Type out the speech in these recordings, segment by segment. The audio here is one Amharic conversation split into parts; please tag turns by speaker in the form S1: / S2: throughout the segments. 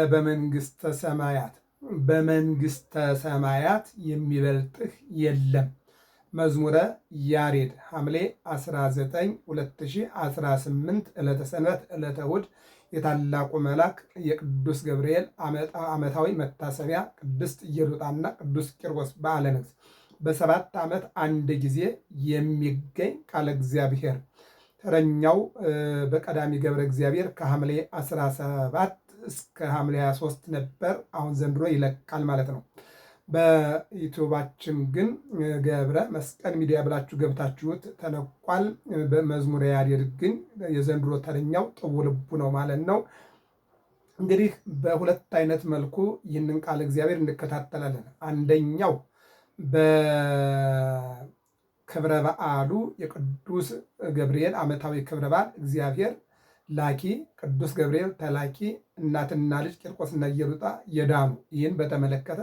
S1: በመንግሥተ ሰማያት በመንግሥተ ሰማያት የሚበልጥህ የለም። መዝሙረ ያሬድ ሐምሌ 19 2018 ዕለተ ሰንበት ዕለተ እሑድ የታላቁ መልአክ የቅዱስ ገብርኤል ዓመታዊ መታሰቢያ ቅድስት ኢየሉጣና ቅዱስ ቂርቆስ በዓለ ንግሥ በ7 ዓመት አንድ ጊዜ የሚገኝ ቃለ እግዚአብሔር ተረኛው በቀዳሚ ገብረ እግዚአብሔር ከሐምሌ 17 እስከ ሐምሌ 23 ነበር። አሁን ዘንድሮ ይለቃል ማለት ነው። በዩቲዩባችን ግን ገብረ መስቀል ሚዲያ ብላችሁ ገብታችሁት ተለቋል። በመዝሙረ ያሬድ ግን የዘንድሮ ተረኛው ጥቡ ልቡ ነው ማለት ነው። እንግዲህ በሁለት አይነት መልኩ ይህንን ቃል እግዚአብሔር እንከታተላለን። አንደኛው በክብረ በዓሉ የቅዱስ ገብርኤል ዓመታዊ ክብረ በዓል እግዚአብሔር ላኪ ቅዱስ ገብርኤል ተላኪ እናትና ልጅ ቂርቆስና ኢየሉጣ የዳኑ ይህን በተመለከተ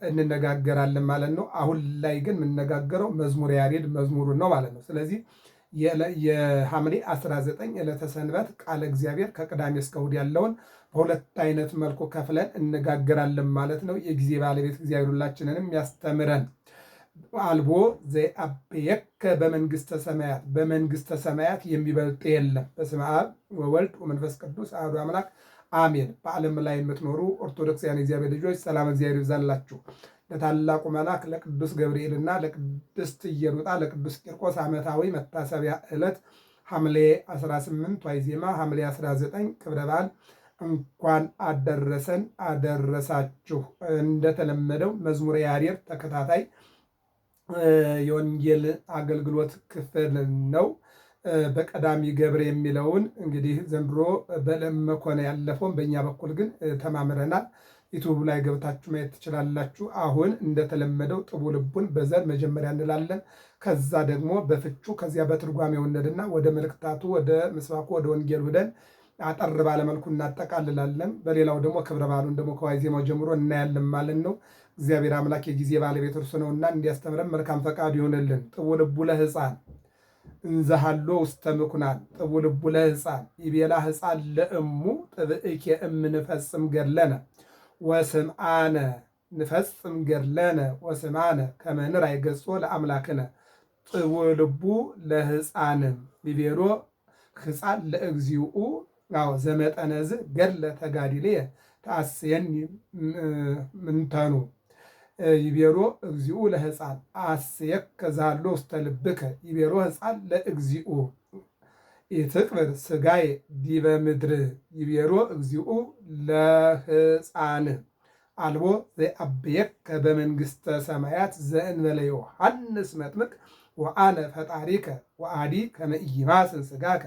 S1: እንነጋገራለን ማለት ነው። አሁን ላይ ግን የምንነጋገረው መዝሙረ ያሬድ መዝሙሩን ነው ማለት ነው። ስለዚህ የሐምሌ 19 ዕለተ ሰንበት ቃለ እግዚአብሔር ከቅዳሜ እስከ እሑድ ያለውን በሁለት አይነት መልኩ ከፍለን እንነጋገራለን ማለት ነው። የጊዜ ባለቤት እግዚአብሔር ሁላችንንም ያስተምረን። አልቦ ዘአብየከ በመንግሥተ ሰማያት በመንግሥተ ሰማያት የሚበልጥ የለም። በስመ አብ ወወልድ ወመንፈስ ቅዱስ አሐዱ አምላክ አሜን። በዓለም ላይ የምትኖሩ ኦርቶዶክሳውያን እግዚአብሔር ልጆች ሰላም እግዚአብሔር ይብዛላችሁ። ለታላቁ መልአክ ለቅዱስ ገብርኤልና ለቅድስት ኢየሉጣ ለቅዱስ ቂርቆስ ዓመታዊ መታሰቢያ ዕለት ሐምሌ 18 ዋይዜማ ሐምሌ 19 ክብረ በዓል እንኳን አደረሰን አደረሳችሁ። እንደተለመደው መዝሙረ ያሬድ ተከታታይ የወንጌል አገልግሎት ክፍል ነው። በቀዳሚ ገብረ የሚለውን እንግዲህ ዘንድሮ በለመኮነ ያለፈውን በእኛ በኩል ግን ተማምረናል። ዩቱብ ላይ ገብታችሁ ማየት ትችላላችሁ። አሁን እንደተለመደው ጥቡ ልቡን በዘር መጀመሪያ እንላለን። ከዛ ደግሞ በፍቹ ከዚያ በትርጓሜው እንሄድና ወደ መልእክታቱ ወደ ምስባኩ ወደ ወንጌል ሄደን አጠር ባለመልኩ እናጠቃልላለን። በሌላው ደግሞ ክብረ በዓሉን ደግሞ ከዋዜማው ጀምሮ እናያለን ማለት ነው። እግዚአብሔር አምላክ የጊዜ ባለቤት እርሱ ነውና እንዲያስተምረን መልካም ፈቃድ ይሆንልን። ጥቡ ልቡ ለሕፃን እንዘሃሎ ውስተ ምኩናን ጥቡ ልቡ ለሕፃን ይቤላ ሕፃን ለእሙ ጥብእኬ እምንፈጽም ገድለነ ወስምአነ ንፈጽም ገድለነ ወስምአነ ከመ ንራይ ገጾ ለአምላክነ ጥቡ ልቡ ለሕፃን ይቤሎ ሕፃን ለእግዚኡ ዘመጠነዝ ገድለ ተጋድልየ ተአስየኒ ምንተኑ ይቤሎ እግዚኡ ለሕፃን አስየከ ዛሎ ውስተ ልብከ ይቤሎ ሕፃን ለእግዚኡ ኢትቅብር ሥጋዬ ዲበ ምድር ይቤሎ እግዚኡ ለሕፃን አልቦ ዘአብየከ በመንግሥተ ሰማያት ዘእንበለ ዮሐንስ መጥምቅ ወአነ ፈጣሪከ ወአዲ ከመ ኢይማስን ሥጋከ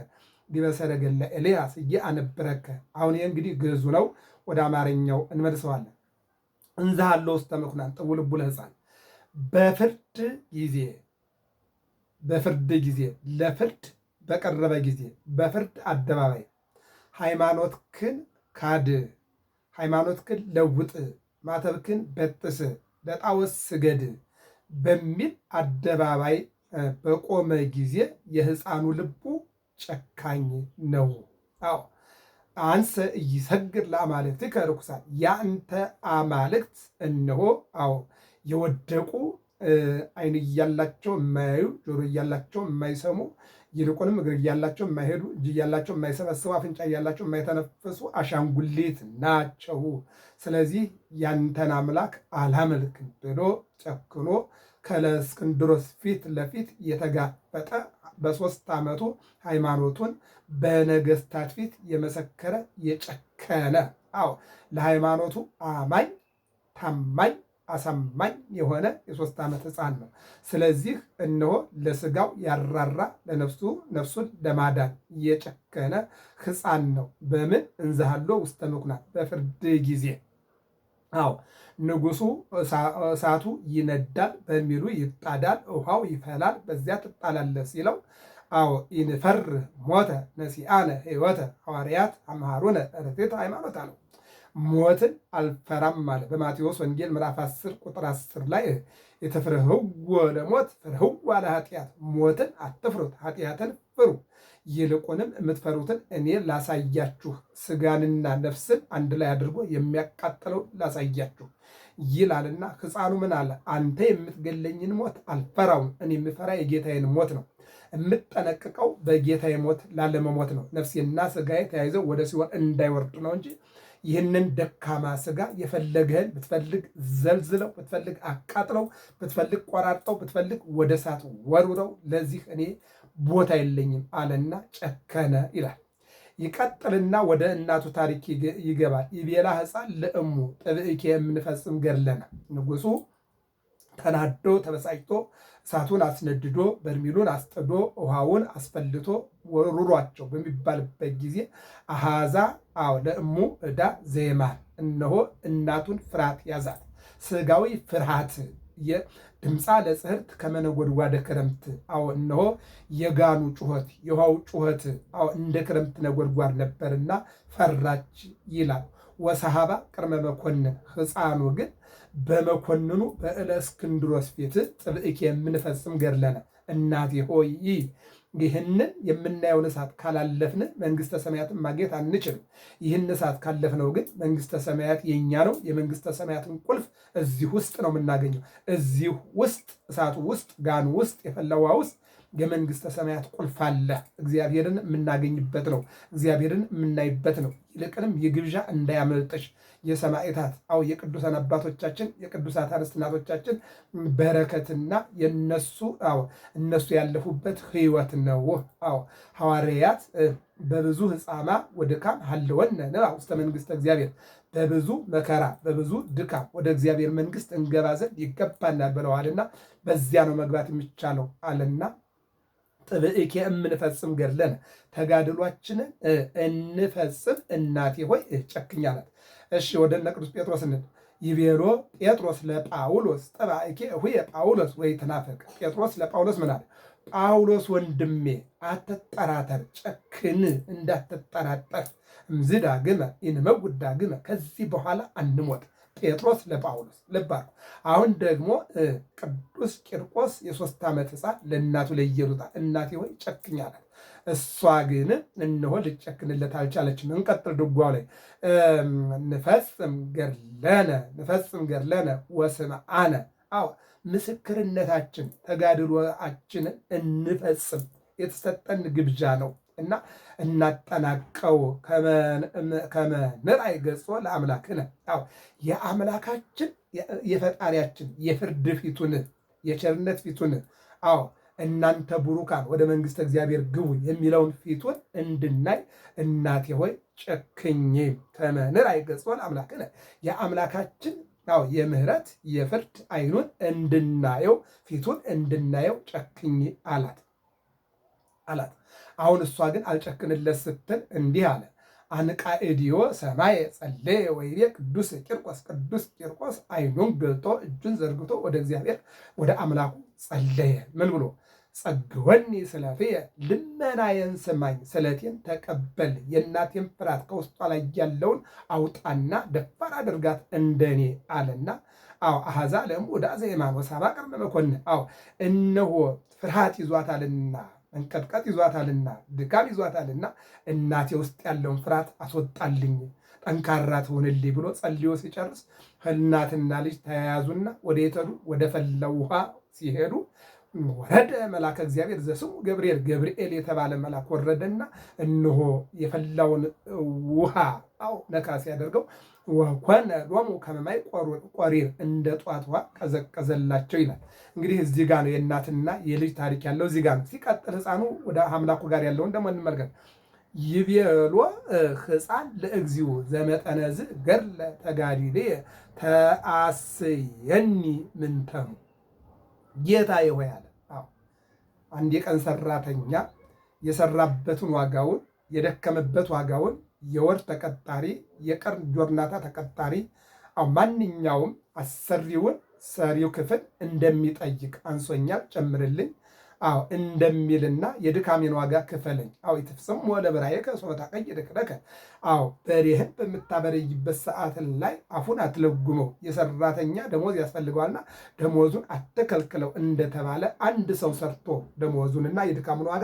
S1: ዲበ ሰረገላ ኤልያስ አነብረከ። አሁን ይህ እንግዲህ ግዕዙ ነው። ወደ አማርኛው እንመልሰዋለን። እንዘሃሎ ውስተ ምኩናን ጥቡ ልቡ ለሕፃን በፍርድ ጊዜ ለፍርድ በቀረበ ጊዜ በፍርድ አደባባይ ሃይማኖትክን ካድ፣ ሃይማኖትክን ለውጥ፣ ማተብክን በጥስ፣ ለጣዖት ስገድ በሚል አደባባይ በቆመ ጊዜ የሕፃኑ ልቡ ጨካኝ ነው። አዎ አንሰ ኢይሰግድ ለአማልክትከ ርኩሳን ያንተ አማልክት እነሆ የወደቁ ዓይን እያላቸው የማያዩ ጆሮ እያላቸው የማይሰሙ ይልቁንም እግር እያላቸው የማይሄዱ እጅ እያላቸው የማይሰበስቡ አፍንጫ እያላቸው የማይተነፍሱ አሻንጉሊት ናቸው። ስለዚህ ያንተን አምላክ አላመልክም ብሎ ጨክኖ ከለእስክንድሮስ ፊት ለፊት የተጋፈጠ በ3 ዓመቱ ሃይማኖቱን በነገስታት ፊት የመሰከረ የጨከነ ለሃይማኖቱ አማኝ ታማኝ አሳማኝ የሆነ የ3 ዓመት ሕፃን ነው። ስለዚህ እነሆ ለስጋው ያራራ ለነፍሱ ነፍሱን ለማዳን የጨከነ ሕፃን ነው። በምን እንዘሃሎ ውስተ ምኩናን በፍርድ ጊዜ ንጉሱ እሳቱ ይነዳል፣ በሚሉ ይጣዳል፣ ውሃው ይፈላል፣ በዚያ ትጣላለህ ሲለው ኢንፈር ሞተ ነሲአነ ሕይወተ ሐዋርያት አምሃሩነ ርትዕተ ሃይማኖት አለው። ሞትን አልፈራም አለ። በማቴዎስ ወንጌል ምዕራፍ 10 ቁጥር 10 ላይ የተፍርህዎ ለሞት ፍርህዋ ለኃጢአት፣ ሞትን አትፍሩት ኃጢአትን ፍሩ፣ ይልቁንም የምትፈሩትን እኔ ላሳያችሁ፣ ስጋንና ነፍስን አንድ ላይ አድርጎ የሚያቃጥለው ላሳያችሁ ይላልና ሕፃኑ ምን አለ? አንተ የምትገለኝን ሞት አልፈራውም፣ እኔ የምፈራ የጌታዬን ሞት ነው። የምጠነቅቀው በጌታዬ ሞት ላለመሞት ነው። ነፍሴና ስጋዬ ተያይዘው ወደ ሲኦል እንዳይወርዱ ነው እንጂ ይህንን ደካማ ስጋ የፈለገህን ብትፈልግ ዘልዝለው፣ ብትፈልግ አቃጥለው፣ ብትፈልግ ቆራርጠው፣ ብትፈልግ ወደ እሳት ወርውረው፣ ለዚህ እኔ ቦታ የለኝም አለና ጨከነ ይላል። ይቀጥልና ወደ እናቱ ታሪክ ይገባል። ይቤላ ሕፃን ለእሙ ጥብእኬ የምንፈጽም ገድለነ። ንጉሱ ተናዶ ተበሳጭቶ እሳቱን አስነድዶ በርሚሉን አስጥዶ ውሃውን አስፈልቶ ወሩሯቸው በሚባልበት ጊዜ አሃዛ ለእሙ ዕዳ ዘየማን፣ እነሆ እናቱን ፍርሃት ያዛት። ስጋዊ ፍርሃት ድምፃ ለጽህርት ከመነጎድጓደ ክረምት፣ እነሆ የጋኑ ጩኸት የውሃው ጩኸት እንደ ክረምት ነጎድጓድ ነበርና ፈራች ይላል። ወሰሃባ ቅድመ መኮንን፣ ሕፃኑ ግን በመኮንኑ በእለእስክንድሮስ ፊት ጥብእኬ የምንፈጽም ገድለነ። እናቴ ሆይ ይህንን የምናየውን እሳት ካላለፍን መንግስተ ሰማያትን ማግኘት አንችልም። ይህን እሳት ካለፍነው ግን መንግስተ ሰማያት የኛ ነው። የመንግስተ ሰማያትን ቁልፍ እዚህ ውስጥ ነው የምናገኘው። እዚህ ውስጥ እሳቱ ውስጥ ጋኑ ውስጥ የፈላዋ ውስጥ የመንግስተ ሰማያት ቁልፍ አለ። እግዚአብሔርን የምናገኝበት ነው። እግዚአብሔርን የምናይበት ነው። ይልቅንም የግብዣ እንዳያመልጥሽ የሰማዕታት የቅዱሳን አባቶቻችን የቅዱሳት አንስት እናቶቻችን በረከትና እነሱ ያለፉበት ህይወት ነው። ሐዋርያት በብዙ ሕፃማ ወድካም ሀለወነ ውስተ መንግስተ እግዚአብሔር፣ በብዙ መከራ በብዙ ድካም ወደ እግዚአብሔር መንግስት እንገባ ዘንድ ይገባናል ብለዋልና በዚያ ነው መግባት የሚቻለው አለና ጥብእኬ የምንፈጽም ገድለነ፣ ተጋድሏችንን እንፈጽም እናቴ ሆይ ጨክኛላት። እሺ ወደ እነ ቅዱስ ጴጥሮስ እንሂድ። ይቤሎ ጴጥሮስ ለጳውሎስ ጠባእኬ ሁየ ጳውሎስ ወይ ተናፈቅ። ጴጥሮስ ለጳውሎስ ምን አለ? ጳውሎስ ወንድሜ አትጠራጠር፣ ጨክን እንዳትጠራጠር፣ እምዝ ዳግመ ኢንመውት ዳግመ፣ ከዚህ በኋላ አንሞት። ጴጥሮስ ለጳውሎስ ልባር። አሁን ደግሞ ቅዱስ ቂርቆስ የ3 ዓመት ሕፃን ለእናቱ ለኢየሉጣ እናቴ ሆይ ጨክኛላት። እሷ ግን እነሆ ልጨክንለት አልቻለችም። እንቀጥል ድጓው ላይ ንፈጽም ገድለነ ወስምዓነ። ምስክርነታችን ተጋድሎአችንን እንፈጽም፣ የተሰጠን ግብዣ ነው እና እናጠናቀው። ከመ ንርአይ ገጾ ለአምላክነ፣ የአምላካችን የፈጣሪያችን የፍርድ ፊቱን የቸርነት ፊቱን እናንተ ቡሩካን ወደ መንግስተ እግዚአብሔር ግቡ የሚለውን ፊቱን እንድናይ እናቴ ሆይ ጨክኝ። ከመ ንርአይ ገጾ ለአምላክነ፣ የአምላካችን የምህረት የፍርድ አይኑን እንድናየው ፊቱን እንድናየው ጨክኝ አላት። አሁን እሷ ግን አልጨክንለት ስትል እንዲህ አለ። አንቃእዲዮ ሰማየ ጸለየ ወይቤ ቅዱስ ቂርቆስ አይኑን ገልጦ እጁን ዘርግቶ ወደ እግዚአብሔር ወደ አምላኩ ጸለየ። ምን ብሎ? ጸግወኒ ስለትየ፣ ልመናዬን ስማኝ፣ ስለቴን ተቀበል፣ የእናቴን ፍርሃት ከውስጧ ላይ ያለውን አውጣና ደፋር አድርጋት እንደኔ አለና አሃዛ ለእሙ ዕዳ ዘየማን ወሰሃባ ቅድመ መኮንን። እነሆ ፍርሃት ይዟታልና መንቀጥቀጥ ይዟታልና ድካም ይዟታልና እናቴ ውስጥ ያለውን ፍርሃት አስወጣልኝ፣ ጠንካራ ትሆንልኝ ብሎ ጸልዮ ሲጨርስ እናትና ልጅ ተያያዙና ወደ የተዱ ወደ ፈላው ውሃ ሲሄዱ ወረደ መልአከ እግዚአብሔር ዘስሙ ገብርኤል የተባለ መልአክ ወረደና እነሆ የፈላውን ውሃ ነካ ሲያደርገው ወኮነ ሎሙ ከመ ማይ ቆሪር፣ እንደ ጧት ውሃ ቀዘቀዘላቸው ይላል። እንግዲህ እዚህ ጋር ነው የእናትና የልጅ ታሪክ ያለው እዚህ ጋር ነው። ሲቀጥል ሕፃኑ ወደ አምላኩ ጋር ያለውን ደግሞ እንመልከት። ይቤሎ ሕፃን ለእግዚኡ ዘመጠነዝ ገድለ ተጋድልየ ተአስየኒ ምንተኑ፣ ጌታዬ ሆይ አለ። አንድ የቀን ሰራተኛ የሰራበትን ዋጋውን የደከመበት ዋጋውን የወር ተቀጣሪ የቀን ጆርናታ ተቀጣሪ ማንኛውም አሰሪውን ሰሪው ክፍል እንደሚጠይቅ አንሶኛል ጨምርልኝ፣ አዎ እንደሚልና የድካሜን ዋጋ ክፈለኝ። አዎ ይትፍጽም ለበራየከ ሶበ ታቀይድ እክለከ። አዎ በሬህን በምታበረይበት ሰዓት ላይ አፉን አትለጉመው፣ የሰራተኛ ደሞዝ ያስፈልገዋልና ደሞዙን አትከልክለው እንደተባለ አንድ ሰው ሰርቶ ደሞዙንና የድካሙን ዋጋ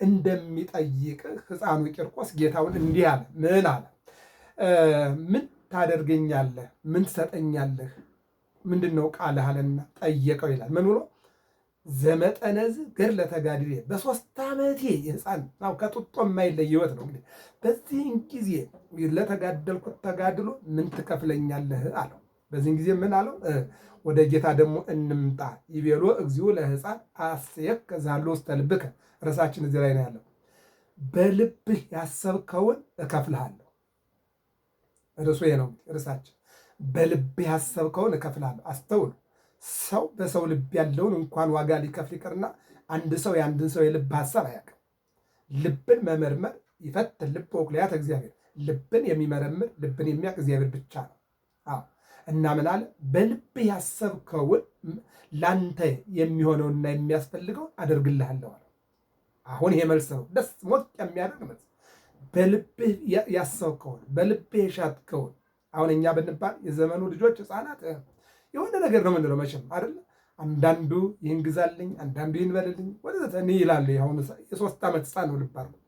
S1: እንደሚጠይቅ ሕፃኑ ቂርቆስ ጌታውን እንዲህ አለ። ምን አለ? ምን ታደርገኛለህ? ምን ትሰጠኛለህ? ምንድን ነው ቃልህ አለና ጠየቀው ይላል። ምን ብሎ? ዘመጠነዝ ገድለ ተጋድሎ፣ በ3 ዓመቴ የሕፃን ነው ከጡጦ የማይለይ ሕይወት ነው። እንግዲህ በዚህን ጊዜ ለተጋደልኩት ተጋድሎ ምን ትከፍለኛለህ አለው። በዚህን ጊዜ ምን አለው? ወደ ጌታ ደግሞ እንምጣ። ይቤሎ እግዚኦ ለሕፃን አስየክ ዛሎ ውስተ ልብከ። ርዕሳችን እዚህ ላይ ነው ያለው። በልብህ ያሰብከውን እከፍልሃለሁ። ርዕሱ ነው ርዕሳችን። በልብህ ያሰብከውን እከፍልሃለሁ። አስተውሉ። ሰው በሰው ልብ ያለውን እንኳን ዋጋ ሊከፍል ይቅርና አንድ ሰው የአንድን ሰው የልብ ሀሳብ አያውቅም። ልብን መመርመር ይፈትን ልብ ወኩልያተ እግዚአብሔር። ልብን የሚመረምር ልብን የሚያውቅ እግዚአብሔር ብቻ ነው። አዎ እና ምን አለ? በልብህ ያሰብከውን ላንተ የሚሆነውና የሚያስፈልገውን አደርግልሃለሁ አለ። አሁን ይሄ መልስ ነው፣ ደስ ሞቅ የሚያደርግ መልስ። በልብህ ያሰብከውን በልብህ የሻትከውን። አሁን እኛ ብንባል የዘመኑ ልጆች ሕፃናት የሆነ ነገር ነው ምንለው መቼም አይደለ? አንዳንዱ ይህን ግዛልኝ፣ አንዳንዱ ይህን በልልኝ ወደዘተ እኔ ይላሉ። አሁን የ3 ዓመት ሕፃን ነው ልባር ነው።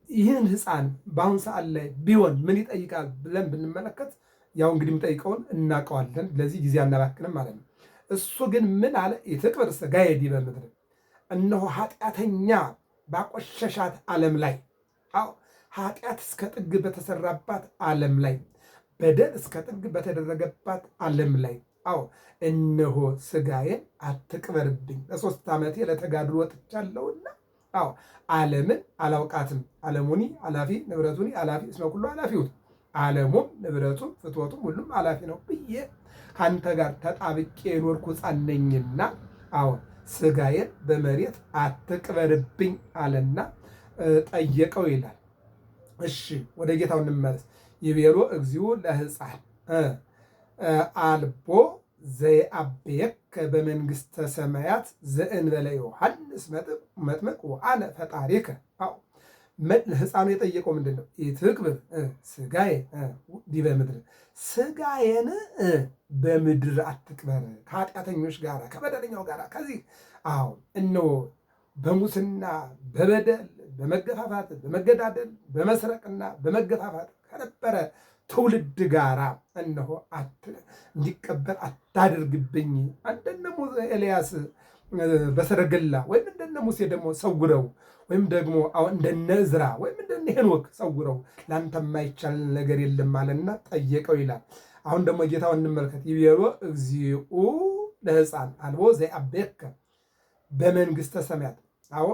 S1: ይህን ሕፃን በአሁን ሰዓት ላይ ቢሆን ምን ይጠይቃል ብለን ብንመለከት ያው እንግዲህ የምጠይቀውን እናውቀዋለን። ለዚህ ጊዜ አናባክንም ማለት ነው። እሱ ግን ምን አለ? ኢትቅበር ሥጋየ ዲበ ምድር፣ እነሆ ኃጢአተኛ ባቆሸሻት ዓለም ላይ፣ አዎ ኃጢአት እስከ ጥግ በተሰራባት ዓለም ላይ፣ በደል እስከ ጥግ በተደረገባት ዓለም ላይ፣ አዎ እነሆ ሥጋዬን አትቅበርብኝ፣ በ3 ዓመቴ ለተጋድሎ ወጥቻለሁና፣ አዎ ዓለምን አላውቃትም። ዓለሙኒ አላፊ ንብረቱኒ አላፊ እስመ ኩሉ አላፊ ውእቱ፣ ዓለሙም ንብረቱም ፍትወቱም ሁሉም አላፊ ነው ብዬ ከአንተ ጋር ተጣብቄ የኖርኩ ሕፃን ነኝና፣ አዎ ሥጋዬን በመሬት አትቅበርብኝ አለና ጠየቀው ይላል። እሺ ወደ ጌታው እንመለስ። ይቤሎ እግዚኦ ለሕፃን አልቦ ዘየአብየከ በመንግሥተ ሰማያት ዘእንበለ ዮሐንስ መጥምቅ ወአነ ፈጣሪከ። አዎ ሕፃኑ የጠየቀው ምንድን ነው? ኢትቅበር ሥጋየ ዲበ ምድር፣ ሥጋዬን በምድር አትቅበር፣ ከኃጢአተኞች ጋር ከበደለኛው ጋር ከዚህ አዎ እነሆ በሙስና በበደል በመገፋፋት በመገዳደል በመስረቅና በመገፋፋት ከነበረ ትውልድ ጋራ እነሆ እንዲቀበር አታድርግብኝ። እንደነ ኤልያስ በሰረገላ ወይም እንደነ ሙሴ ደግሞ ሰውረው፣ ወይም ደግሞ እንደነ ዕዝራ ወይም እንደነ ሄኖክ ሰውረው፣ ለአንተ የማይቻል ነገር የለም አለና ጠየቀው ይላል። አሁን ደግሞ ጌታውን እንመልከት። ይቤሎ እግዚኦ ለሕፃን አልቦ ዘየአብየከ በመንግሥተ ሰማያት፣ አዎ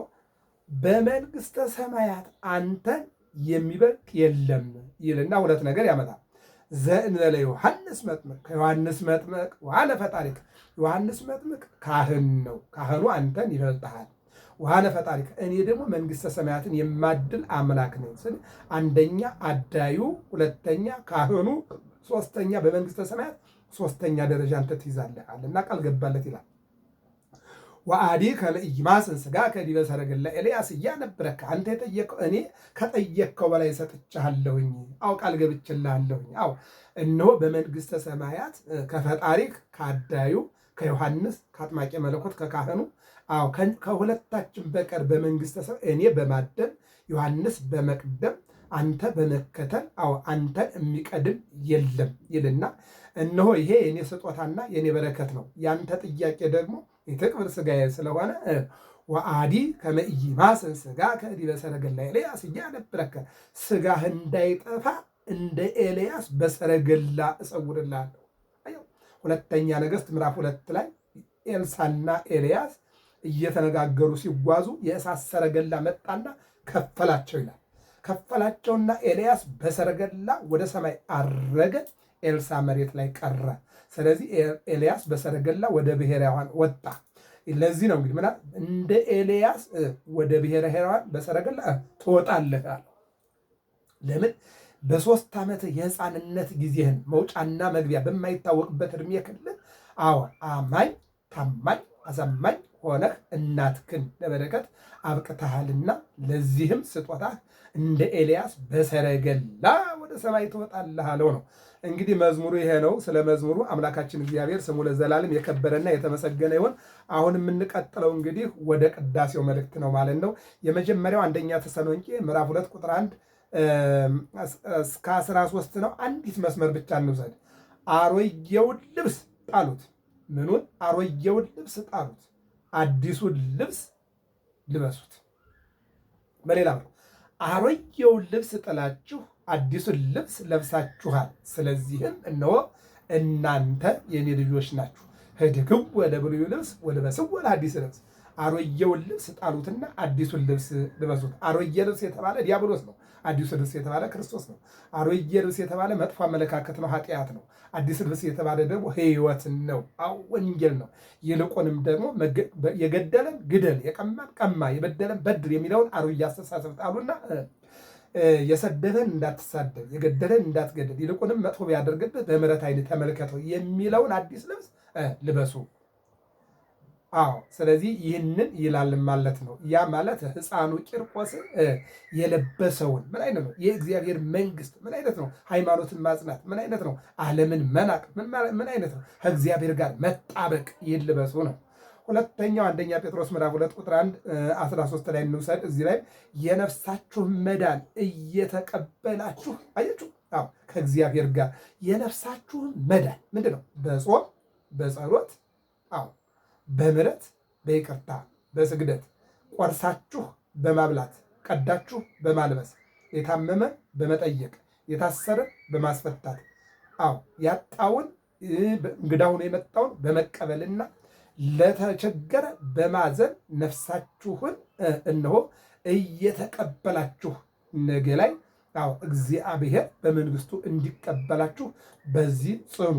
S1: በመንግሥተ ሰማያት አንተን የሚበልጥ የለም ይልና 2 ነገር ያመጣል። ዘእንበለ ዮሐንስ መጥምቅ፣ ከዮሐንስ መጥምቅ ወአነ ፈጣሪከ፣ ዮሐንስ መጥምቅ ካህን ነው፣ ካህኑ አንተን ይበልጥሃል። ወአነ ፈጣሪከ፣ እኔ ደግሞ መንግሥተ ሰማያትን የማድል አምላክ ነኝ ስል፣ አንደኛ አዳዩ፣ 2ኛ ካህኑ፣ 3ኛ በመንግሥተ ሰማያት 3ኛ ደረጃ አንተ ትይዛለህ እና ቃል ገባለት ይላል። ወአዲ ከመ ኢይማስን ሥጋከ ዲበ ሰረገላ ኤልያስ እያነብረከ፣ አንተ የጠየቀው እኔ ከጠየቅከው በላይ ሰጥቻለሁኝ። አዎ ቃል ገብቼልሃለሁኝ። አዎ እነሆ በመንግሥተ ሰማያት ከፈጣሪክ ከአዳዩ ከዮሐንስ ከአጥማቄ መለኮት ከካህኑ፣ አዎ ከሁለታችን በቀር በመንግሥተ ሰማያት እኔ በማደም ዮሐንስ በመቅደም አንተ በመከተል፣ አዎ አንተን የሚቀድም የለም ይልና፣ እነሆ ይሄ የኔ ስጦታና የኔ በረከት ነው። ያንተ ጥያቄ ደግሞ ኢትቅበር ሥጋየ ስለሆነ ወአዲ ከመ ኢይማስን ሥጋከ ዲበ ሰረገላ ኤልያስ እያነብረከ፣ ሥጋህ እንዳይጠፋ እንደ ኤልያስ በሰረገላ እሰውርልሃለሁ። ሁለተኛ ነገሥት ምዕራፍ 2 ላይ ኤልሳና ኤልያስ እየተነጋገሩ ሲጓዙ የእሳት ሰረገላ መጣና ከፈላቸው ይላል። ከፈላቸውና ኤልያስ በሰረገላ ወደ ሰማይ አረገ፣ ኤልሳ መሬት ላይ ቀረ። ስለዚህ ኤልያስ በሰረገላ ወደ ብሔረ ሕያዋን ወጣ። ለዚህ ነው እንግዲህ ምናል እንደ ኤልያስ ወደ ብሔረ ሕያዋን በሰረገላ ትወጣለህ አለው። ለምን? በ3 ዓመት የሕፃንነት ጊዜህን መውጫና መግቢያ በማይታወቅበት እድሜ ክልል፣ አዎ አማኝ ታማኝ አሳማኝ ሆነህ እናትክን ለበረከት አብቅተሃልና ለዚህም ስጦታ እንደ ኤልያስ በሰረገላ ወደ ሰማይ ትወጣለህ አለው ነው። እንግዲህ መዝሙሩ ይሄ ነው። ስለ መዝሙሩ አምላካችን እግዚአብሔር ስሙ ለዘላለም የከበረና የተመሰገነ ይሁን። አሁን የምንቀጥለው እንግዲህ ወደ ቅዳሴው መልእክት ነው ማለት ነው። የመጀመሪያው አንደኛ ተሰሎንቄ ምዕራፍ 2 ቁጥር 1 እስከ 13 ነው። አንዲት መስመር ብቻ እንውሰድ። አሮጌውን ልብስ ጣሉት። ምኑን? አሮጌውን ልብስ ጣሉት፣ አዲሱን ልብስ ልበሱት። በሌላ ነው አሮጌውን ልብስ ጥላችሁ አዲሱን ልብስ ለብሳችኋል። ስለዚህም እነሆ እናንተ የኔ ልጆች ናችሁ። ህድግው ወደ ብሉይ ልብስ ወልበስዎ ለአዲስ ልብስ። አሮጌውን ልብስ ጣሉትና አዲሱን ልብስ ልበሱት። አሮጌ ልብስ የተባለ ዲያብሎስ ነው። አዲሱ ልብስ የተባለ ክርስቶስ ነው። አሮጌ ልብስ የተባለ መጥፎ አመለካከት ነው፣ ኃጢአት ነው። አዲስ ልብስ የተባለ ደግሞ ሕይወትን ነው፣ ወንጌል ነው። ይልቁንም ደግሞ የገደለን ግደል፣ የቀማን ቀማ፣ የበደለን በድል የሚለውን አሮጌ አስተሳሰብ ጣሉና የሰደበን እንዳትሳደብ፣ የገደለን እንዳትገደል፣ ይልቁንም መጥፎ ቢያደርግብህ በምሕረት ዓይን ተመልከተው የሚለውን አዲስ ልብስ ልበሱ። አዎ፣ ስለዚህ ይህንን ይላል ማለት ነው። ያ ማለት ሕፃኑ ቂርቆስ የለበሰውን ምን አይነት ነው? የእግዚአብሔር መንግስት ምን አይነት ነው? ሃይማኖትን ማጽናት ምን አይነት ነው? ዓለምን መናቅ ምን አይነት ነው? ከእግዚአብሔር ጋር መጣበቅ ይልበሱ ነው። ሁለተኛው አንደኛ ጴጥሮስ ምዕራፍ 2 ቁጥር 1 13 ላይ እንውሰድ። እዚህ ላይ የነፍሳችሁ መዳን እየተቀበላችሁ አያችሁ። አዎ ከእግዚአብሔር ጋር የነፍሳችሁ መዳን ምንድን ነው? በጾም በጸሎት፣ አዎ በምሕረት በይቅርታ በስግደት ቆርሳችሁ በማብላት ቀዳችሁ በማልበስ የታመመ በመጠየቅ የታሰረ በማስፈታት፣ አዎ ያጣውን እንግዳ ሆኖ የመጣውን በመቀበልና ለተቸገረ በማዘን ነፍሳችሁን እነሆ እየተቀበላችሁ ነገ ላይ አዎ እግዚአብሔር በመንግስቱ እንዲቀበላችሁ በዚህ ጽኑ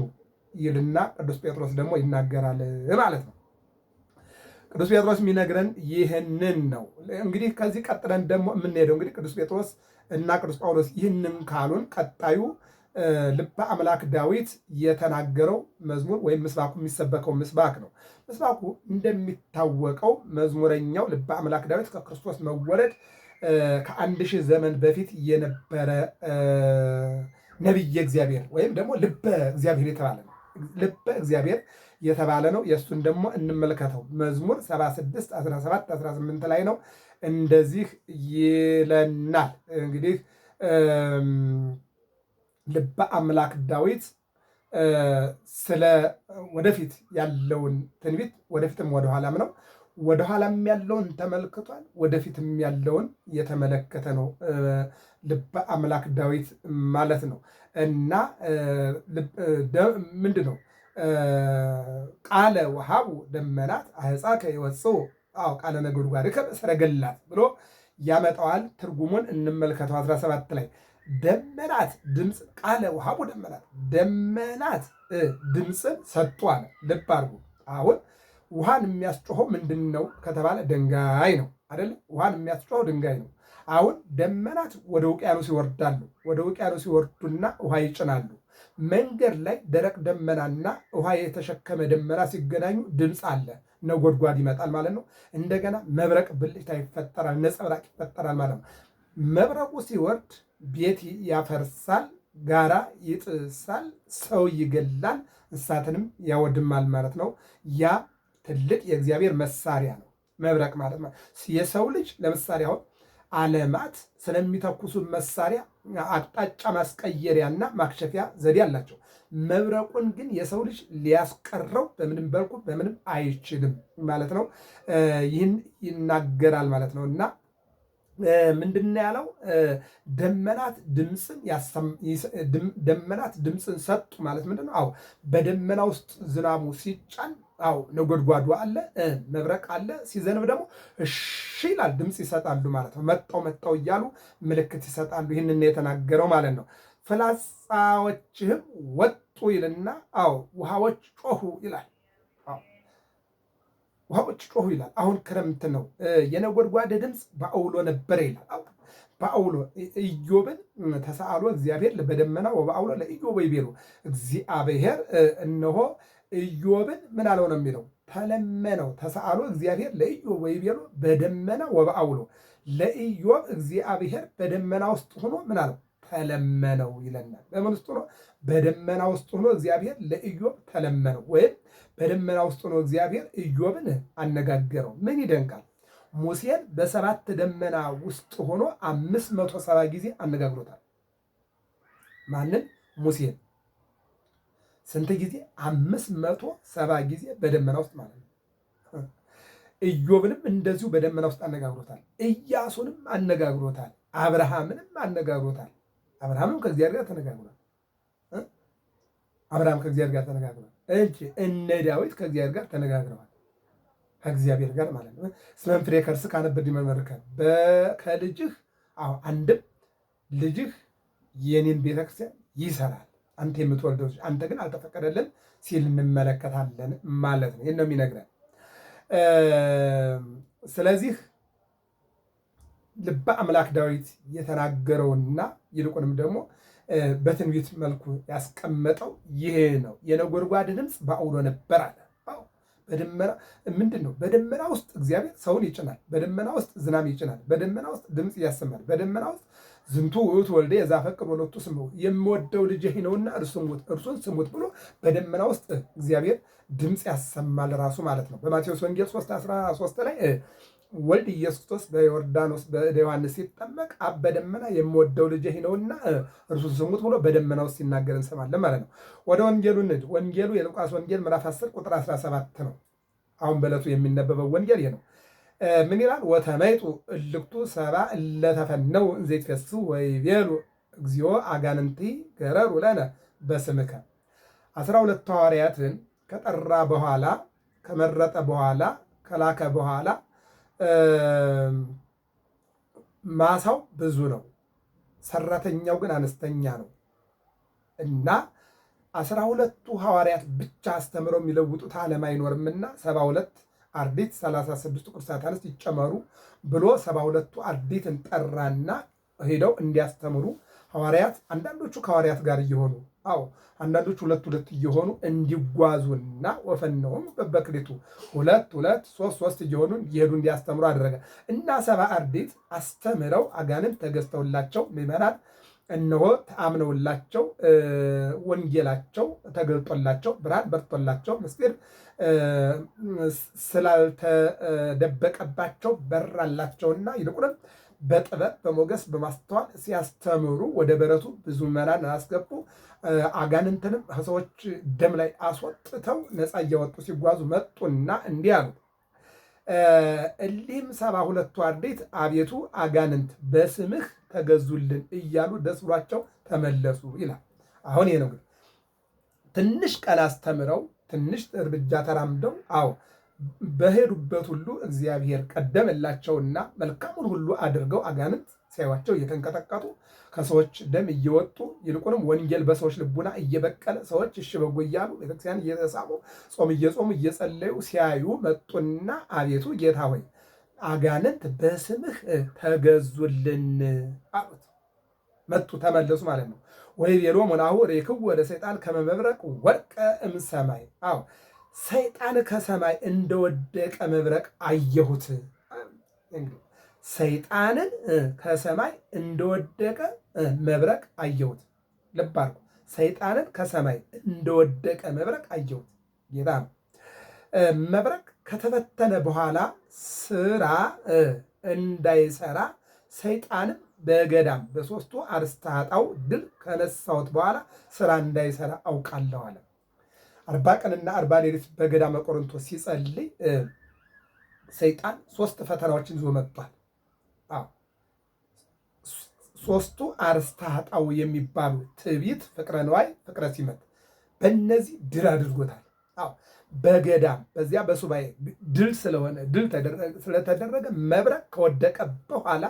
S1: ይልና ቅዱስ ጴጥሮስ ደግሞ ይናገራል ማለት ነው። ቅዱስ ጴጥሮስ የሚነግረን ይህንን ነው። እንግዲህ ከዚህ ቀጥለን ደግሞ የምንሄደው እንግዲህ ቅዱስ ጴጥሮስ እና ቅዱስ ጳውሎስ ይህንን ካሉን ቀጣዩ ልበ አምላክ ዳዊት የተናገረው መዝሙር ወይም ምስባኩ የሚሰበከው ምስባክ ነው። ምስባኩ እንደሚታወቀው መዝሙረኛው ልበ አምላክ ዳዊት ከክርስቶስ መወለድ ከ1000 ዘመን በፊት የነበረ ነቢየ እግዚአብሔር ወይም ደግሞ ልበ እግዚአብሔር የተባለ ነው። ልበ እግዚአብሔር የተባለ ነው። የእሱን ደግሞ እንመልከተው። መዝሙር 76 17 18 ላይ ነው። እንደዚህ ይለናል እንግዲህ ልበ አምላክ ዳዊት ስለ ወደፊት ያለውን ትንቢት ወደፊትም ወደኋላም ነው። ወደኋላም ያለውን ተመልክቷል፣ ወደፊትም ያለውን የተመለከተ ነው ልበ አምላክ ዳዊት ማለት ነው። እና ምንድን ነው ቃለ ወሃቡ ደመናት አሕፃከ ይወፅኡ፣ አዎ ቃለ ነጎድጓድከ በሰረገላት ብሎ ያመጣዋል። ትርጉሙን እንመልከተው 17 ላይ ደመናት ድምፅ ቃለ ወሃቡ ደመናት፣ ደመናት ድምፅን ሰጡ አለ። ልብ አድርጉ። አሁን ውሃን የሚያስጮኸው ምንድን ነው ከተባለ ድንጋይ ነው አይደለ? ውሃን የሚያስጮኸው ድንጋይ ነው። አሁን ደመናት ወደ ውቅያኖስ ይወርዳሉ። ወደ ውቅያኖስ ይወርዱና ውሃ ይጭናሉ። መንገድ ላይ ደረቅ ደመናና ውሃ የተሸከመ ደመና ሲገናኙ ድምፅ አለ፣ ነጎድጓድ ይመጣል ማለት ነው። እንደገና መብረቅ ብልጭታ ይፈጠራል፣ ነጸብራቅ ይፈጠራል ማለት ነው። መብረቁ ሲወርድ ቤት ያፈርሳል፣ ጋራ ይጥሳል፣ ሰው ይገላል፣ እንስሳትንም ያወድማል ማለት ነው። ያ ትልቅ የእግዚአብሔር መሳሪያ ነው መብረቅ ማለት ነው። የሰው ልጅ ለምሳሌ አሁን ዓለማት ስለሚተኩሱ መሳሪያ አቅጣጫ ማስቀየሪያና ማክሸፊያ ዘዴ አላቸው። መብረቁን ግን የሰው ልጅ ሊያስቀረው በምንም በልኩ በምንም አይችልም ማለት ነው። ይህን ይናገራል ማለት ነው። እና ምንድን ያለው ደመናት ድምፅን ሰጡ ማለት ምንድን ነው? አዎ በደመና ውስጥ ዝናቡ ሲጫን አዎ ነጎድጓዱ አለ፣ መብረቅ አለ። ሲዘንብ ደግሞ እሺ ይላል፣ ድምፅ ይሰጣሉ ማለት ነው። መጣው እያሉ ምልክት ይሰጣሉ። ይህንን የተናገረው ማለት ነው። ፍላጻዎችህም ወጡ ይልና አዎ ውሃዎች ጮሁ ይላል። ውሃዎች ጮሁ ይላል። አሁን ክረምት ነው። የነጎድጓድ ድምፅ በአውሎ ነበረ ይላል። በአውሎ ኢዮብን ተሳአሎ እግዚአብሔር በደመና ወበአውሎ ለኢዮብ ይቤሉ እግዚአብሔር እነሆ ኢዮብን ምን አለው ነው የሚለው ተለመነው ተሰአሎ እግዚአብሔር ለኢዮብ ወይቤሎ በደመና ወበአውሎ ለኢዮብ እግዚአብሔር በደመና ውስጥ ሆኖ ምን አለው? ተለመነው ይለናል። በምን ውስጥ ሆኖ? በደመና ውስጥ ሆኖ እግዚአብሔር ለኢዮብ ተለመነው፣ ወይም በደመና ውስጥ ሆኖ እግዚአብሔር ኢዮብን አነጋገረው። ምን ይደንቃል! ሙሴን በሰባት ደመና ውስጥ ሆኖ 570 ጊዜ አነጋግሮታል። ማንን? ሙሴን። ስንት ጊዜ? 570 ጊዜ በደመና ውስጥ ማለት ነው። ኢዮብንም እንደዚሁ በደመና ውስጥ አነጋግሮታል። ኢያሱንም አነጋግሮታል። አብርሃምንም አነጋግሮታል። አብርሃምም ከእግዚአብሔር ጋር ተነጋግሯል። አብርሃም ከእግዚአብሔር ጋር ተነጋግሯል እንጂ እነ ዳዊት ከእግዚአብሔር ጋር ተነጋግረዋል። ከእግዚአብሔር ጋር ማለት ነው። ስመን ፍሬ ከርስከ አነብድ ይመርከ ከልጅህ አንድም ልጅህ የኔን ቤተክርስቲያን ይሰራል፣ አንተ የምትወልደው አንተ ግን አልተፈቀደልን ሲል እንመለከታለን ማለት ነው። ይህን ነው የሚነግረን። ስለዚህ ልበ አምላክ ዳዊት የተናገረውና ይልቁንም ደግሞ በትንቢት መልኩ ያስቀመጠው ይሄ ነው። የነጎድጓድ ድምፅ በአውሎ ነበር አለ። በደመና ምንድን ነው? በደመና ውስጥ እግዚአብሔር ሰውን ይጭናል። በደመና ውስጥ ዝናብ ይጭናል። በደመና ውስጥ ድምፅ ያሰማል። በደመና ውስጥ ዝንቱ ውእቱ ወልደ የዛፈቅር ወለቱ ስምዑ የምወደው ልጄ ነውና እርሱን ስሙት ብሎ በደመና ውስጥ እግዚአብሔር ድምፅ ያሰማል ራሱ ማለት ነው። በማቴዎስ ወንጌል 3:13 ላይ ወልድ ኢየሱስ ክርስቶስ በዮርዳኖስ በእደ ዮሐንስ ሲጠመቅ አብ በደመና የምወደው ልጄ ነውና እርሱን ስሙት ብሎ በደመና ውስጥ ሲናገር እንሰማለን ማለት ነው። ወደ ወንጌሉ እንሂድ። ወንጌሉ የሉቃስ ወንጌል ምዕራፍ 10 ቁጥር 17 ነው። አሁን በዕለቱ የሚነበበው ወንጌል ይህ ነው። ምን ይላል? ወተመይጡ እልክቱ ሰብአ እለ ተፈነው እንዘ ይትፌስሑ ወይቤሉ እግዚኦ አጋንንቲ ገረሩ ለነ በስምከ 12 ሐዋርያትን ከጠራ በኋላ ከመረጠ በኋላ ከላከ በኋላ ማሳው ብዙ ነው፣ ሰራተኛው ግን አነስተኛ ነው እና 12ቱ ሐዋርያት ብቻ አስተምረው የሚለውጡት ዓለም አይኖርምና 72 አርዲት 36 ቅዱሳት አንስት ይጨመሩ ብሎ 72ቱ አርዲትን ጠራና ሄደው እንዲያስተምሩ ሐዋርያት አንዳንዶቹ ከሐዋርያት ጋር እየሆኑ አንዳንዶቹ ሁለት እየሆኑ እንዲጓዙና ወፈነውም በበክሊቱ 2 3 እየሆኑ እየሄዱ እንዲያስተምሩ አደረገ እና 70 አርዲት አስተምረው አጋንንት ተገዝተውላቸው ምዕመናን እነሆ ተአምነውላቸው ወንጌላቸው ተገልጦላቸው ብርሃን በርቶላቸው ምስጢር ስላልተደበቀባቸው በራላቸውና ይልቁንም በጥበብ በሞገስ በማስተዋል ሲያስተምሩ ወደ በረቱ ብዙ ምዕመናን አስገቡ። አጋንንትንም ከሰዎች ደም ላይ አስወጥተው ነፃ እያወጡ ሲጓዙ መጡና እንዲህ አሉ። እሊህም 72ቱ አርድእት አቤቱ አጋንንት በስምህ ተገዙልን እያሉ ደስ ብሏቸው ተመለሱ ይላል። አሁን ይሄ ነው። ትንሽ ቀን አስተምረው ትንሽ እርምጃ ተራምደው በሄዱበት ሁሉ እግዚአብሔር ቀደመላቸውና መልካሙን ሁሉ አድርገው አጋንንት ሲያዩዋቸው እየተንቀጠቀጡ ከሰዎች ደም እየወጡ ይልቁንም ወንጌል በሰዎች ልቡና እየበቀለ ሰዎች እሺ በጎ እያሉ ቤተክርስቲያን እየተሳሙ ጾም እየጾሙ እየጸለዩ ሲያዩ መጡና አቤቱ ጌታ ሆይ አጋንንት በስምህ ተገዙልን አሉት። መጡ ተመለሱ ማለት ነው። ወይቤሎሙ ናሁ ሬክው ወደ ሰይጣን ከመ መብረቅ ወድቀ እምሰማይ ሰይጣን ከሰማይ እንደወደቀ መብረቅ አየሁት። ሰይጣንን ከሰማይ እንደወደቀ መብረቅ አየሁት። ልብ አድርጉ። ሰይጣንን ከሰማይ እንደወደቀ መብረቅ አየሁት። ጌታ ነው። መብረቅ ከተበተነ በኋላ ስራ እንዳይሰራ ሰይጣንም በገዳም በሦስቱ አርእስተ ኃጣውእ ድል ከነሳሁት በኋላ ስራ እንዳይሰራ አውቃለሁ አለ። 40 ቀንና 40 ሌሊት በገዳመ ቆሮንቶስ ሲጸልይ ሰይጣን 3 ፈተናዎችን ይዞ መጥቷል። ሦስቱ አርእስተ ኃጣውእ የሚባሉ ትዕቢት፣ ፍቅረ ንዋይ፣ ፍቅረ ሲመት በእነዚህ ድል አድርጎታል። በገዳም በዚያ በሱባኤ ድል ስለሆነ ድል ስለተደረገ መብረቅ ከወደቀ በኋላ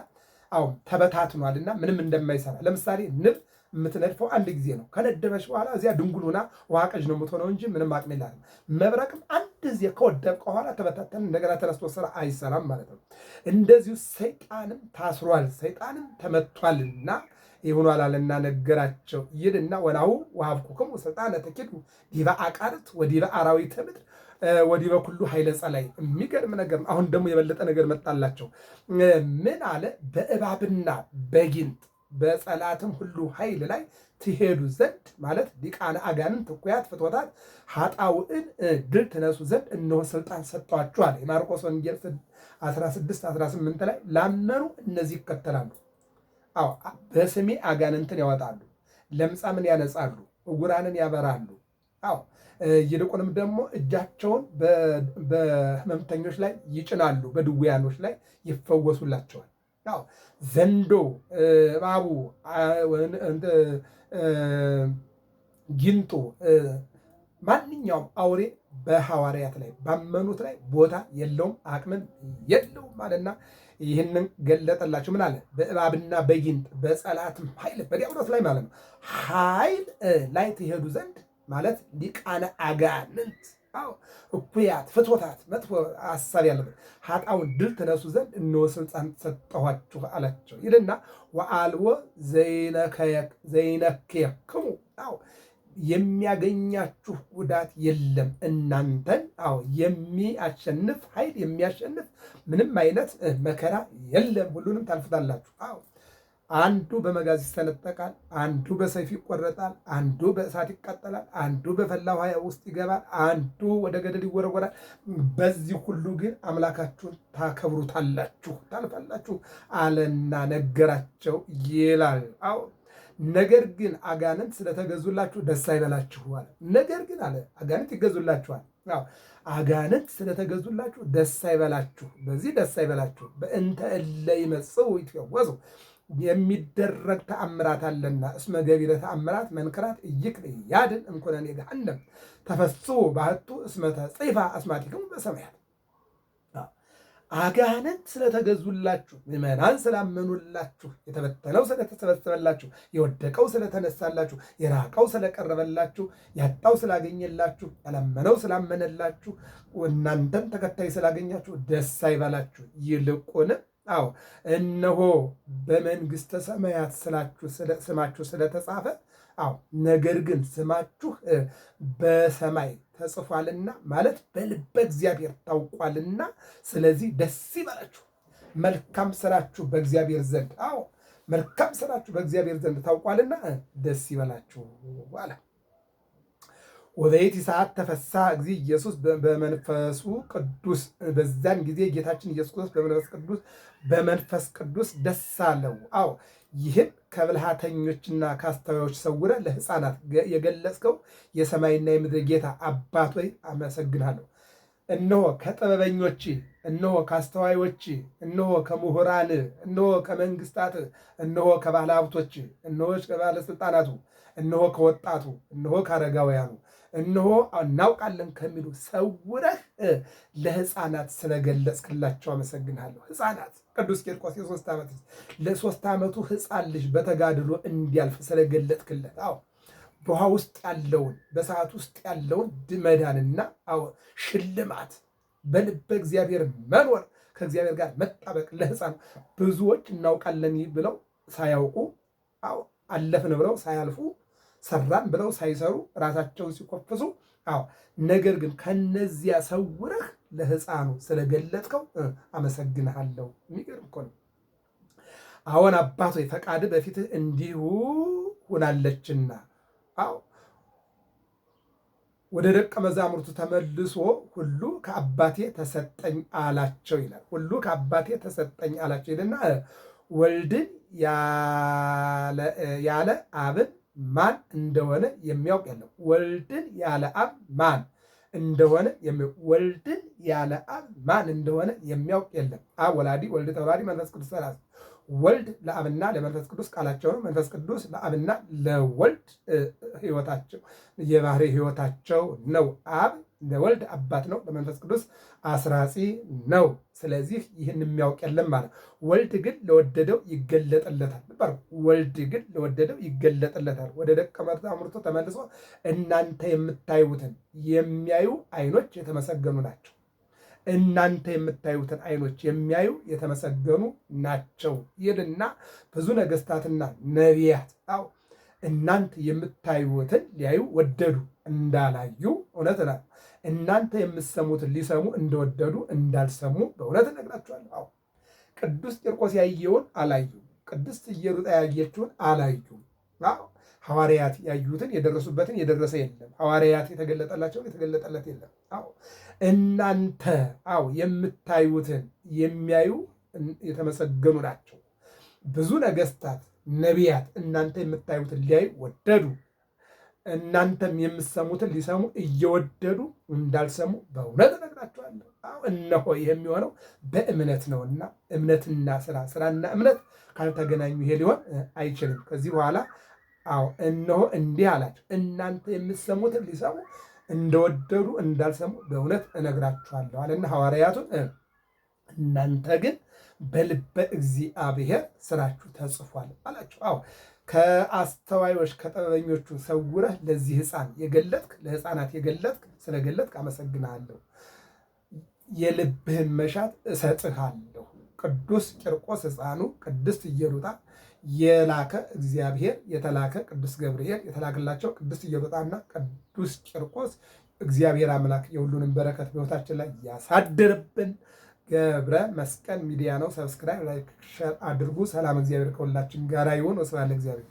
S1: ተበታትኗልና ምንም እንደማይሰራ ለምሳሌ ንብ የምትነድፈው አንድ ጊዜ ነው። ከነደበች በኋላ እዚያ ድንጉሉና ውሃ ቀዥ ነው የምትሆነው እንጂ ምንም አቅም የላትም። መብረቅም አንድ ጊዜ ከወደቀ በኋላ ተበታተን እንደገና ተነስቶ ስራ አይሰራም ማለት ነው። እንደዚሁ ሰይጣንም ታስሯል፣ ሰይጣንም ተመቷልና ይሆናል አለና ነገራቸው ይልና ወናሁ ወሀብኩክሙ ስልጣነ ተኪዱ ዲበ አቃርት ወዲበ አራዊተ ምድር ወዲህ በኩሉ ኃይለ ጸላይ። የሚገርም ነገር። አሁን ደግሞ የበለጠ ነገር መጣላቸው። ምን አለ? በእባብና በጊንጥ በጸላትም ሁሉ ኃይል ላይ ትሄዱ ዘንድ ማለት ሊቃነ አጋንንት እኩያት ፍትወታት ኃጣውዕን ድል ትነሱ ዘንድ እነሆ ስልጣን ሰጥቷችኋል። የማርቆስ ወንጌል 16:18 ላይ ላመኑ እነዚህ ይከተላሉ። አዎ በስሜ አጋንንትን ያወጣሉ፣ ለምጻምን ያነጻሉ፣ ዕውራንን ያበራሉ። አዎ ይልቁንም ደግሞ እጃቸውን በሕመምተኞች ላይ ይጭናሉ፣ በድውያኖች ላይ ይፈወሱላቸዋል። አዎ ዘንዶ፣ እባቡ፣ ጊንጡ፣ ማንኛውም አውሬ በሐዋርያት ላይ ባመኑት ላይ ቦታ የለውም፣ አቅምም የለውም አለና ይህንን ገለጠላችሁ። ምን አለ? በእባብና በጊንጥ በጸላትም ኃይል በዲያብሎስ ላይ ማለት ነው ኃይል ላይ ትሄዱ ዘንድ ማለት ሊቃነ አጋንንት እኩያት ፍትወታት መጥፎ ሐሳብ ያለበት ኃጣውን ድል ትነሱ ዘንድ እነሆ ስልጣን ሰጠኋችሁ አላቸው ይልና ወአልቦ ዘይነክየክሙ የሚያገኛችሁ ጉዳት የለም እናንተን የሚያሸንፍ ኃይል የሚያሸንፍ ምንም አይነት መከራ የለም፣ ሁሉንም ታልፉታላችሁ። አንዱ በመጋዝ ይሰነጠቃል፣ አንዱ በሰይፍ ይቆረጣል፣ አንዱ በእሳት ይቃጠላል፣ አንዱ በፈላ ውሃ ውስጥ ይገባል፣ አንዱ ወደ ገደል ይወረወራል። በዚህ ሁሉ ግን አምላካችሁን ታከብሩታላችሁ፣ ታልፋላችሁ አለና ነገራቸው ይላል። ነገር ግን አጋንንት ስለተገዙላችሁ ደስ አይበላችሁ አለ። ነገር ግን አለ አጋንንት ይገዙላችኋል። አጋንንት ስለተገዙላችሁ ደስ አይበላችሁ፣ በዚህ ደስ አይበላችሁ። በእንተ እለ ይመጽኡ ይትፈወሱ የሚደረግ ተአምራት አለና እስመ ገቢረ ተአምራት መንክራት እይክል ያድን እንኮነኔ ገሃነም ተፈስሑ ባህቱ እስመ ተጽሕፋ አስማቲክሙ በሰማያት። አጋንንት ስለተገዙላችሁ፣ ምዕመናን ስላመኑላችሁ፣ የተበተነው ስለተሰበሰበላችሁ፣ የወደቀው ስለተነሳላችሁ፣ የራቀው ስለቀረበላችሁ፣ ያጣው ስላገኘላችሁ፣ ያላመነው ስላመነላችሁ፣ እናንተም ተከታይ ስላገኛችሁ ደስ አይበላችሁ። ይልቁንም እነሆ በመንግሥተ ሰማያት ስማችሁ ስለተጻፈ ነገር ግን ስማችሁ በሰማይ ተጽፏልና ማለት በልበ እግዚአብሔር ታውቋልና፣ ስለዚህ ደስ ይበላችሁ። መልካም ስራችሁ በእግዚአብሔር ዘንድ መልካም ስራችሁ በእግዚአብሔር ዘንድ ታውቋልና ደስ ይበላችሁ አለ። ወበይቲ ሰዓት ተፈሳ እግዚእ ኢየሱስ በመንፈሱ ቅዱስ። በዛን ጊዜ ጌታችን ኢየሱስ ክርስቶስ በመንፈስ ቅዱስ ደስ አለው። ይህን ከብልሃተኞችና ከአስተዋዮች ሰውረ ለሕፃናት የገለጽከው የሰማይና የምድር ጌታ አባት ሆይ አመሰግናለሁ። እነሆ ከጥበበኞች፣ እነሆ ከአስተዋዮች፣ እነሆ ከምሁራን፣ እነሆ ከመንግስታት፣ እነሆ ከባለ ሀብቶች፣ እነሆ ከባለስልጣናቱ፣ እነሆ ከወጣቱ፣ እነሆ ከአረጋውያኑ፣ እነሆ እናውቃለን ከሚሉ ሰውረህ ለሕፃናት ስለገለጽክላቸው አመሰግናለሁ። ሕፃናት ቅዱስ ቂርቆስ ለ3 ዓመቱ ሕፃን ልጅ በተጋድሎ እንዲያልፍ ስለገለጥክለት በውሃ ውስጥ ያለውን በሰዓት ውስጥ ያለውን መዳንና ሽልማት በልበ እግዚአብሔር መኖር ከእግዚአብሔር ጋር መጣበቅ ለሕፃን ብዙዎች እናውቃለን ብለው ሳያውቁ አለፍን ብለው ሳያልፉ ሰራን ብለው ሳይሰሩ ራሳቸውን ሲኮፍሱ ነገር ግን ከነዚያ ሰውረህ ለሕፃኑ ስለገለጥከው አመሰግንሃለሁ። የሚገርም እኮ ነው። አዎን አባት ሆይ ፈቃድ በፊትህ እንዲሁ ሆናለችና ወደ ደቀ መዛሙርቱ ተመልሶ ሁሉ ከአባቴ ተሰጠኝ አላቸው ይላል። ሁሉ ከአባቴ ተሰጠኝ አላቸው ይልና ወልድን ያለ አብን ማን እንደሆነ የሚያውቅ የለም። ወልድን ያለ አብ ማን እንደሆነ ወልድን ያለ አብ ማን እንደሆነ የሚያውቅ የለም። አብ ወላዲ፣ ወልድ ተወላዲ፣ መንፈስ ቅዱስ ሰላም። ወልድ ለአብና ለመንፈስ ቅዱስ ቃላቸው ነው። መንፈስ ቅዱስ ለአብና ለወልድ ሕይወታቸው የባህሪ ሕይወታቸው ነው። አብ ለወልድ አባት ነው፣ ለመንፈስ ቅዱስ አስራጺ ነው። ስለዚህ ይህን የሚያውቅ የለም ማለት። ወልድ ግን ለወደደው ይገለጥለታል። ወልድ ግን ለወደደው ይገለጥለታል። ወደ ደቀ መዛሙርቱ ተመልሶ እናንተ የምታዩትን የሚያዩ ዓይኖች የተመሰገኑ ናቸው። እናንተ የምታዩትን ዓይኖች የሚያዩ የተመሰገኑ ናቸው ይልና ብዙ ነገስታትና ነቢያት እናንተ የምታዩትን ሊያዩ ወደዱ እንዳላዩ እውነት እላለሁ። እናንተ የምትሰሙትን ሊሰሙ እንደወደዱ እንዳልሰሙ በእውነት እነግራችኋለሁ። አዎ ቅዱስ ቂርቆስ ያየውን አላዩም። ቅድስት ኢየሉጣ ያየችውን አላዩም። አዎ ሐዋርያት ያዩትን የደረሱበትን የደረሰ የለም። ሐዋርያት የተገለጠላቸውን የተገለጠለት የለም። አዎ እናንተ አዎ የምታዩትን የሚያዩ የተመሰገኑ ናቸው። ብዙ ነገስታት፣ ነቢያት እናንተ የምታዩትን ሊያዩ ወደዱ፣ እናንተም የምትሰሙትን ሊሰሙ እየወደዱ እንዳልሰሙ በእውነት እነግራችኋለሁ። አዎ እነሆ የሚሆነው በእምነት ነውና እምነትና ስራና እምነት ካልተገናኙ ይሄ ሊሆን አይችልም። ከዚህ በኋላ አዎ እነሆ እንዲህ አላቸው፣ እናንተ የምትሰሙትን ሊሰሙ እንደወደዱ እንዳልሰሙ በእውነት እነግራችኋለሁ አለና ሐዋርያቱን እናንተ ግን በልበ እግዚአብሔር ስራችሁ ተጽፏል አላቸው። አዎ ከአስተዋዮች ከጥበበኞቹ ሰውረህ ለዚህ ሕፃን የገለጥክ ለሕፃናት የገለጥክ ስለገለጥክ አመሰግናለሁ። የልብህን መሻት እሰጥሃለሁ። ቅዱስ ቂርቆስ ሕፃኑ ቅድስት ኢየሉጣ የላከ እግዚአብሔር የተላከ ቅዱስ ገብርኤል የተላከላቸው ቅድስት ኢየሉጣና ቅዱስ ቂርቆስ እግዚአብሔር አምላክ የሁሉንም በረከት በሕይወታችን ላይ ያሳድርብን። ገብረ መስቀል ሚዲያ ነው። ሰብስክራይብ፣ ላይክ፣ ሸር አድርጉ። ሰላም እግዚአብሔር ከሁላችን ጋር ይሁን። ወስብሐት ለእግዚአብሔር።